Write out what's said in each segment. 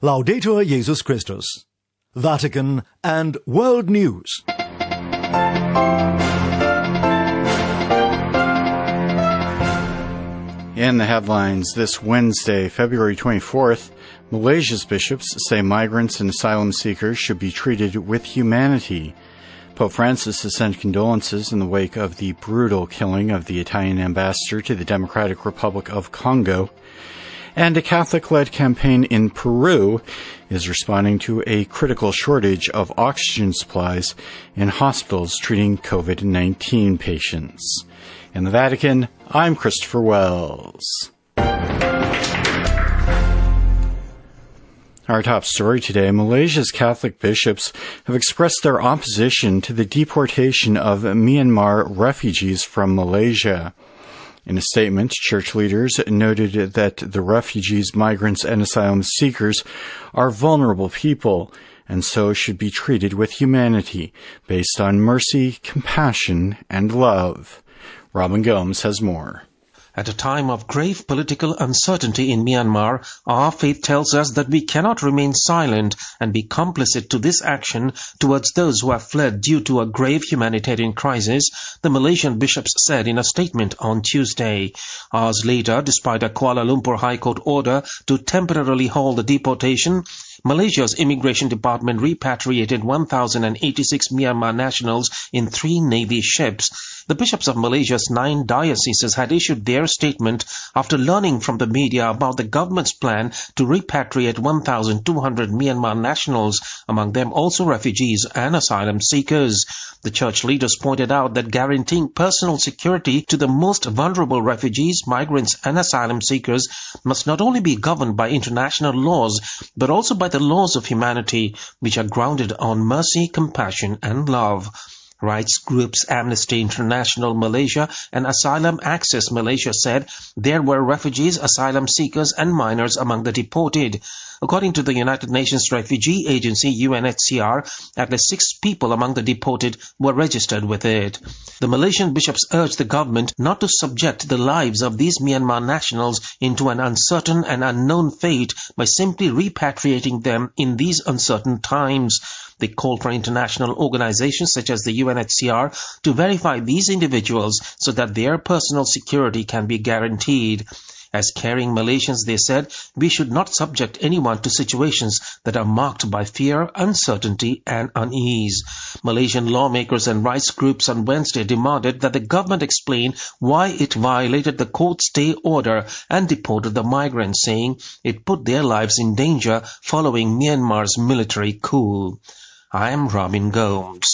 Laudetur Jesus Christus. Vatican and World News. In the headlines this Wednesday, February 24th, Malaysia's bishops say migrants and asylum seekers should be treated with humanity. Pope Francis has sent condolences in the wake of the brutal killing of the Italian ambassador to the Democratic Republic of Congo. And a Catholic-led campaign in Peru is responding to a critical shortage of oxygen supplies in hospitals treating COVID-19 patients. In the Vatican, I'm Christopher Wells. Our top story today, Malaysia's Catholic bishops have expressed their opposition to the deportation of Myanmar refugees from Malaysia. In a statement, church leaders noted that the refugees, migrants, and asylum seekers are vulnerable people and so should be treated with humanity based on mercy, compassion, and love. Robin Gomes has more. At a time of grave political uncertainty in Myanmar, our faith tells us that we cannot remain silent and be complicit to this action towards those who have fled due to a grave humanitarian crisis, the Malaysian bishops said in a statement on Tuesday. Hours later, despite a Kuala Lumpur High Court order to temporarily halt the deportation, Malaysia's Immigration Department repatriated 1,086 Myanmar nationals in 3 Navy ships. The bishops of Malaysia's 9 dioceses had issued their statement after learning from the media about the government's plan to repatriate 1,200 Myanmar nationals, among them also refugees and asylum seekers. The church leaders pointed out that guaranteeing personal security to the most vulnerable refugees, migrants, and asylum seekers must not only be governed by international laws, but also by the laws of humanity, which are grounded on mercy, compassion, and love. Rights groups Amnesty International Malaysia and Asylum Access Malaysia said there were refugees, asylum seekers, and minors among the deported. According to the United Nations Refugee Agency UNHCR, at least 6 people among the deported were registered with it. The Malaysian bishops urged the government not to subject the lives of these Myanmar nationals into an uncertain and unknown fate by simply repatriating them in these uncertain times. They called for international organizations such as the UNHCR to verify these individuals so that their personal security can be guaranteed. As caring Malaysians, they said, we should not subject anyone to situations that are marked by fear, uncertainty, and unease. Malaysian lawmakers and rights groups on Wednesday demanded that the government explain why it violated the court stay order and deported the migrants, saying it put their lives in danger following Myanmar's military coup. I am Robin Gomes.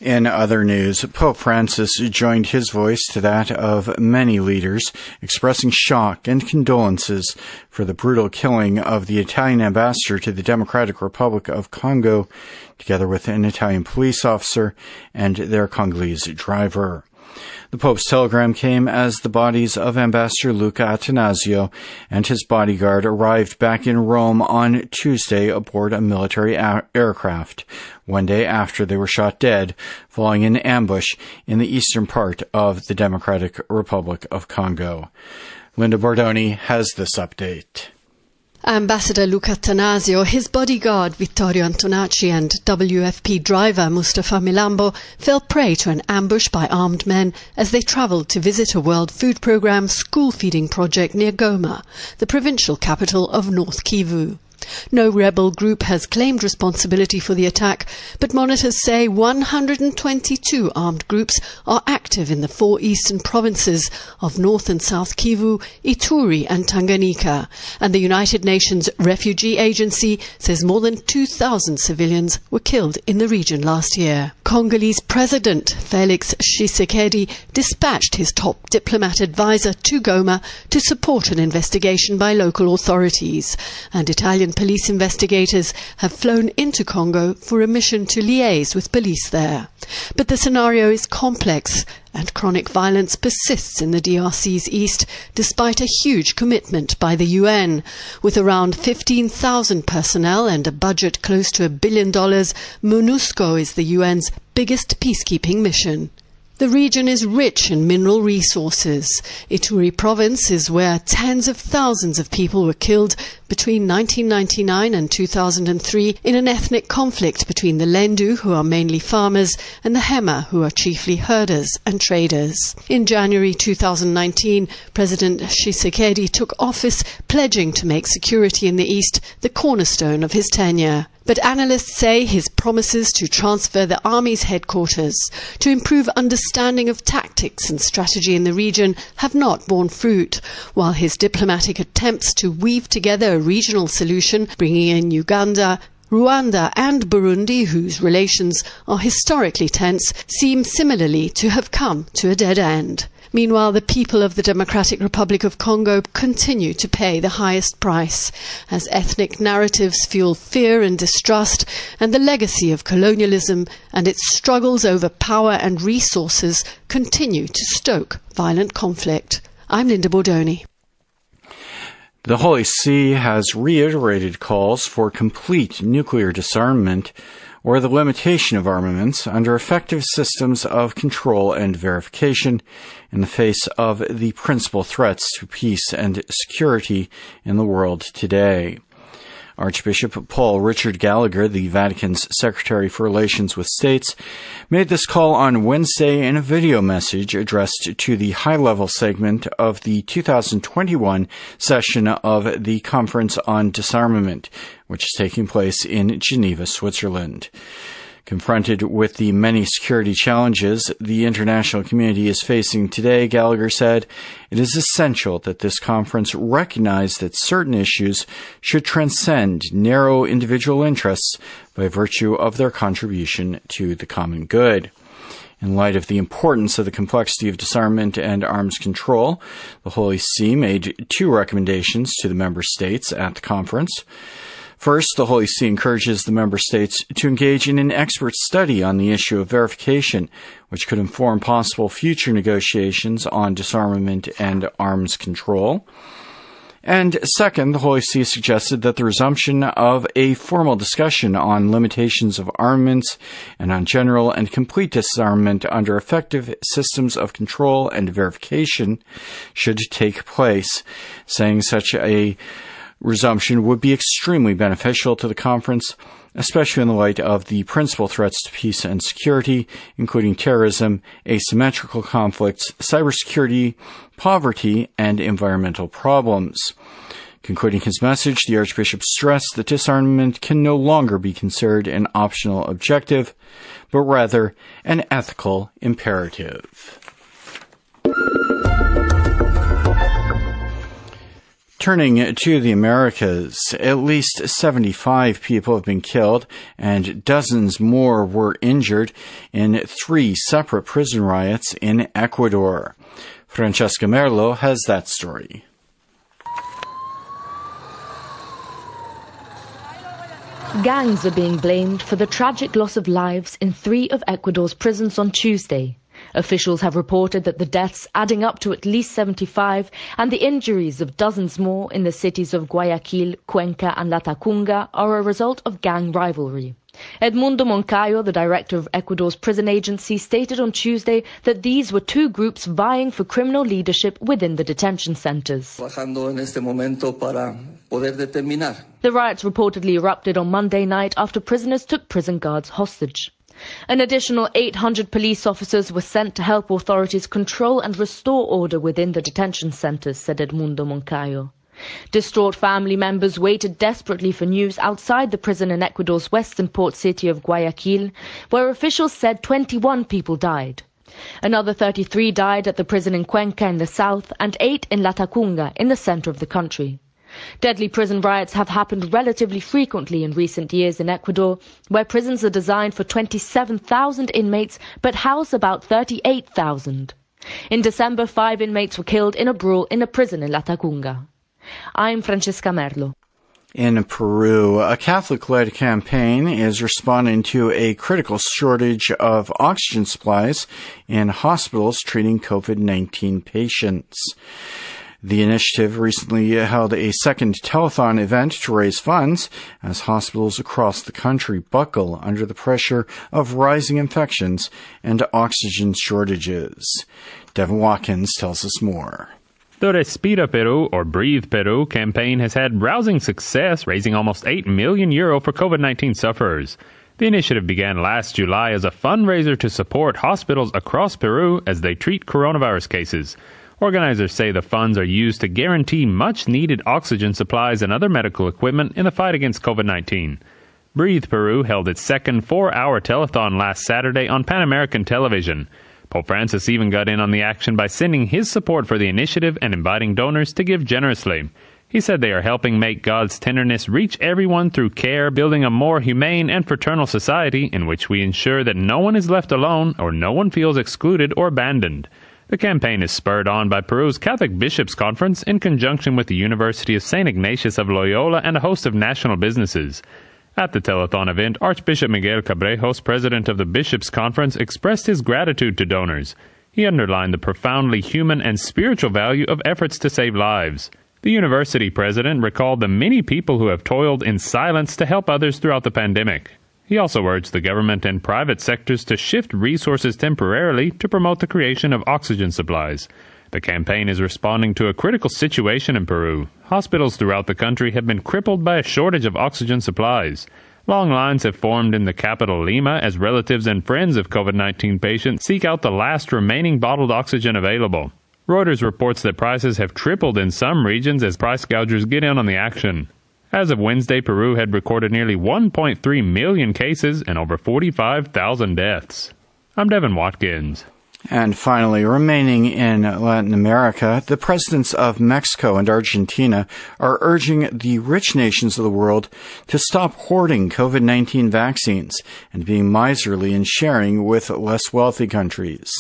In other news, Pope Francis joined his voice to that of many leaders, expressing shock and condolences for the brutal killing of the Italian ambassador to the Democratic Republic of Congo, together with an Italian police officer and their Congolese driver. The Pope's telegram came as the bodies of Ambassador Luca Attanasio and his bodyguard arrived back in Rome on Tuesday aboard a military aircraft, one day after they were shot dead following an ambush in the eastern part of the Democratic Republic of Congo. Linda Bordoni has this update. Ambassador Luca Attanasio, his bodyguard Vittorio Antonacci and WFP driver Mustafa Milambo fell prey to an ambush by armed men as they travelled to visit a World Food Programme school feeding project near Goma, the provincial capital of North Kivu. No rebel group has claimed responsibility for the attack, but monitors say 122 armed groups are active in the 4 eastern provinces of North and South Kivu, Ituri and Tanganyika, and the United Nations Refugee Agency says more than 2,000 civilians were killed in the region last year. Congolese President Felix Tshisekedi dispatched his top diplomat advisor to Goma to support an investigation by local authorities, and Italian police investigators have flown into Congo for a mission to liaise with police there. But the scenario is complex and chronic violence persists in the DRC's east despite a huge commitment by the UN. With around 15,000 personnel and a budget close to $1 billion, MONUSCO is the UN's biggest peacekeeping mission. The region is rich in mineral resources. Ituri province is where tens of thousands of people were killed between 1999 and 2003 in an ethnic conflict between the Lendu, who are mainly farmers, and the Hema, who are chiefly herders and traders. In January 2019, President Tshisekedi took office, pledging to make security in the east the cornerstone of his tenure. But analysts say his promises to transfer the army's headquarters, to improve understanding of tactics and strategy in the region, have not borne fruit, while his diplomatic attempts to weave together a regional solution, bringing in Uganda, Rwanda and Burundi, whose relations are historically tense, seem similarly to have come to a dead end. Meanwhile, the people of the Democratic Republic of Congo continue to pay the highest price, as ethnic narratives fuel fear and distrust, and the legacy of colonialism and its struggles over power and resources continue to stoke violent conflict. I'm Linda Bordoni. The Holy See has reiterated calls for complete nuclear disarmament or the limitation of armaments under effective systems of control and verification in the face of the principal threats to peace and security in the world today. Archbishop Paul Richard Gallagher, the Vatican's Secretary for Relations with States, made this call on Wednesday in a video message addressed to the high-level segment of the 2021 session of the Conference on Disarmament, which is taking place in Geneva, Switzerland. Confronted with the many security challenges the international community is facing today, Gallagher said, it is essential that this conference recognize that certain issues should transcend narrow individual interests by virtue of their contribution to the common good. In light of the importance of the complexity of disarmament and arms control, the Holy See made two recommendations to the member states at the conference. First, the Holy See encourages the member states to engage in an expert study on the issue of verification, which could inform possible future negotiations on disarmament and arms control. And second, the Holy See suggested that the resumption of a formal discussion on limitations of armaments and on general and complete disarmament under effective systems of control and verification should take place, saying such a resumption would be extremely beneficial to the conference, especially in the light of the principal threats to peace and security, including terrorism, asymmetrical conflicts, cybersecurity, poverty, and environmental problems. Concluding his message, the Archbishop stressed that disarmament can no longer be considered an optional objective, but rather an ethical imperative. Turning to the Americas, at least 75 people have been killed and dozens more were injured in 3 separate prison riots in Ecuador. Francesca Merlo has that story. Gangs are being blamed for the tragic loss of lives in 3 of Ecuador's prisons on Tuesday. Officials have reported that the deaths, adding up to at least 75, and the injuries of dozens more in the cities of Guayaquil, Cuenca and Latacunga are a result of gang rivalry. Edmundo Moncayo, the director of Ecuador's prison agency, stated on Tuesday that these were 2 groups vying for criminal leadership within the detention centers. The riots reportedly erupted on Monday night after prisoners took prison guards hostage. An additional 800 police officers were sent to help authorities control and restore order within the detention centers, said Edmundo Moncayo. Distraught family members waited desperately for news outside the prison in Ecuador's western port city of Guayaquil, where officials said 21 people died. Another 33 died at the prison in Cuenca in the south and 8 in Latacunga in the center of the country. Deadly prison riots have happened relatively frequently in recent years in Ecuador, where prisons are designed for 27,000 inmates but house about 38,000. In December, 5 inmates were killed in a brawl in a prison in Latacunga. I'm Francesca Merlo. In Peru, a Catholic-led campaign is responding to a critical shortage of oxygen supplies in hospitals treating COVID-19 patients. The initiative recently held a second telethon event to raise funds as hospitals across the country buckle under the pressure of rising infections and oxygen shortages. Devin Watkins tells us more. The Respira Peru, or Breathe Peru, campaign has had rousing success, raising almost €8 million for COVID-19 sufferers. The initiative began last July as a fundraiser to support hospitals across Peru as they treat coronavirus cases. Organizers say the funds are used to guarantee much-needed oxygen supplies and other medical equipment in the fight against COVID-19. Breathe Peru held its second 4-hour telethon last Saturday on Pan American television. Pope Francis even got in on the action by sending his support for the initiative and inviting donors to give generously. He said they are helping make God's tenderness reach everyone through care, building a more humane and fraternal society in which we ensure that no one is left alone or no one feels excluded or abandoned. The campaign is spurred on by Peru's Catholic Bishops' Conference in conjunction with the University of St. Ignatius of Loyola and a host of national businesses. At the telethon event, Archbishop Miguel Cabrejos, president of the Bishops' Conference, expressed his gratitude to donors. He underlined the profoundly human and spiritual value of efforts to save lives. The university president recalled the many people who have toiled in silence to help others throughout the pandemic. He also urged the government and private sectors to shift resources temporarily to promote the creation of oxygen supplies. The campaign is responding to a critical situation in Peru. Hospitals throughout the country have been crippled by a shortage of oxygen supplies. Long lines have formed in the capital Lima as relatives and friends of COVID-19 patients seek out the last remaining bottled oxygen available. Reuters reports that prices have tripled in some regions as price gougers get in on the action. As of Wednesday, Peru had recorded nearly 1.3 million cases and over 45,000 deaths. I'm Devin Watkins. And finally, remaining in Latin America, the presidents of Mexico and Argentina are urging the rich nations of the world to stop hoarding COVID-19 vaccines and being miserly in sharing with less wealthy countries.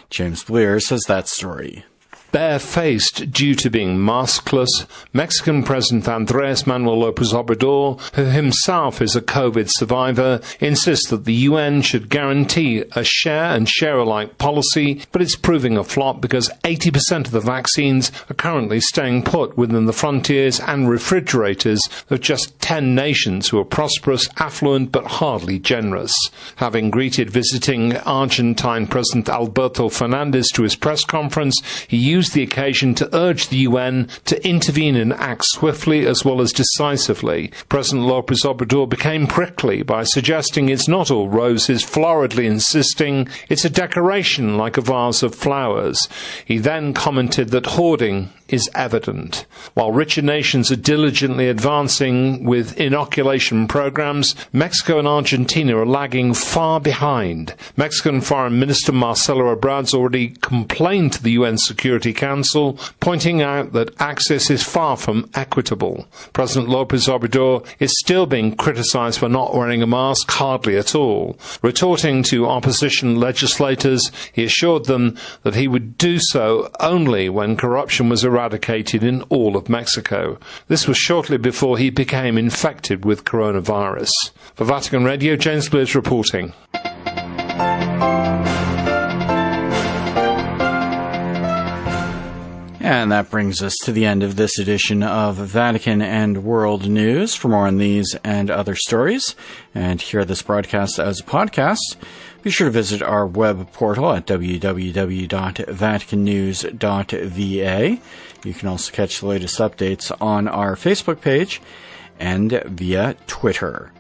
James Blair says that story. Barefaced due to being maskless, Mexican President Andrés Manuel López Obrador, who himself is a COVID survivor, insists that the UN should guarantee a share and share-alike policy, but it's proving a flop because 80% of the vaccines are currently staying put within the frontiers and refrigerators of just 10 nations who are prosperous, affluent, but hardly generous. Having greeted visiting Argentine President Alberto Fernandez to his press conference, he used the occasion to urge the UN to intervene and act swiftly as well as decisively. President López Obrador became prickly by suggesting it's not all roses, floridly insisting it's a decoration like a vase of flowers. He then commented that hoarding is evident. While richer nations are diligently advancing with inoculation programs, Mexico and Argentina are lagging far behind. Mexican Foreign Minister Marcelo Ebrard's already complained to the UN Security Council, pointing out that access is far from equitable. President López Obrador is still being criticized for not wearing a mask, hardly at all. Retorting to opposition legislators, he assured them that he would do so only when corruption was eradicated in all of Mexico. This was shortly before he became infected with coronavirus. For Vatican Radio, James Bliss reporting. And that brings us to the end of this edition of Vatican and World News. For more on these and other stories, and hear this broadcast as a podcast, be sure to visit our web portal at www.vaticannews.va. You can also catch the latest updates on our Facebook page and via Twitter.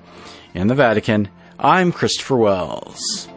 In the Vatican, I'm Christopher Wells.